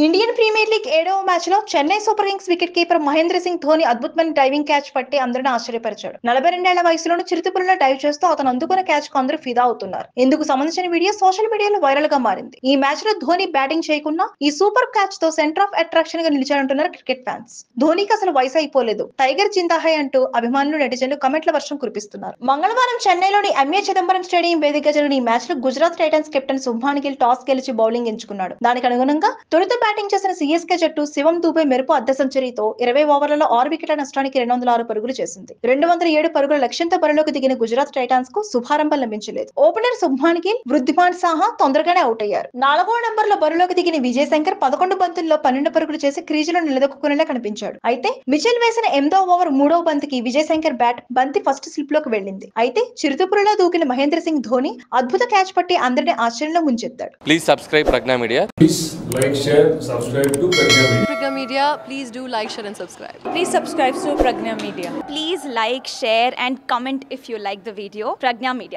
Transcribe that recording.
Indian premier league 7వ match లో Chennai super kings wicket keeper Mahendra Singh Dhoni అద్భుతమైన డైవింగ్ క్యాచ్ పట్టి అందరిని ఆశ్చర్యపరిచాడు. 42 ఏళ్ల వయసులోనూ చిరుతపుల్లో డైవ్ చేస్తూ అతను అందుకున్న క్యాచ్ కు అందరూ ఫిదా అవుతున్నారు. ఇందుకు సంబంధించిన వీడియో సోషల్ మీడియాలో వైరల్ గా మారింది. ఈ మ్యాచ్ లో ధోని బ్యాటింగ్ చేయకున్నా ఈ సూపర్ క్యాచ్ తో సెంటర్ ఆఫ్ అట్రాక్షన్ గా నిలిచాడంటున్నారు క్రికెట్ ఫ్యాన్స్. ధోనికి అసలు వయసు అయిపోలేదు, టైగర్ జిందాహై అంటూ అభిమానులు నెటిజన్లు కమెంట్ల వర్షం కురిపిస్తున్నారు. మంగళవారం చెన్నైలోని ఎంఏ చిదంబరం స్టేడియం వేదికగా జరిగిన ఈ మ్యాచ్ లో Gujarat Titans captain Shubman Gill toss గెలిచి బౌలింగ్ ఎంచుకున్నాడు. దానికి అనుగుణంగా తొలుత బ్యాటింగ్ చేసిన సిఎస్కే జట్టు శివం దూబే మెరుపు అర్ధ సెంచరీతో 20 ఓవర్లలో 6 వికెట్ల నష్టానికి 206 పరుగులు చేసింది. 207 పరుగుల లక్ష్యంతో బరిలోకి దిగిన గుజరాత్ టైటాన్స్ కు శుభారంభం లభించలేదు. ఓపెనర్ శుభ్మాన్ గిల్, వృద్ధిమాన్ సాహా తొందరగానే అవుట్ అయ్యారు. 4వ నెంబర్ లో బరిలోకి దిగిన విజయ్ శంకర్ 11 బంతుల్లో 12 పరుగులు చేసి క్రీజులో నిలదొక్కునేలా కనిపించాడు. అయితే మిచెల్ వేసిన 8వ ఓవర్ 3వ బంతికి విజయ్ శంకర్ బంతి ఫస్ట్ స్లిప్ లోకి వెళ్ళింది. అయితే చిరుతపురిలో దూకిన మహేంద్ర సింగ్ ధోని అద్భుత క్యాచ్ పట్టి అందరినీ ఆశ్చర్యంలో ముంచెత్తాడు. Please subscribe Pragna Media. Please like, share, subscribe to Pragna Media. Pragna Media, please do like, share and subscribe. Please subscribe to Pragna Media. Please like, share and comment if you like the video. Pragna Media.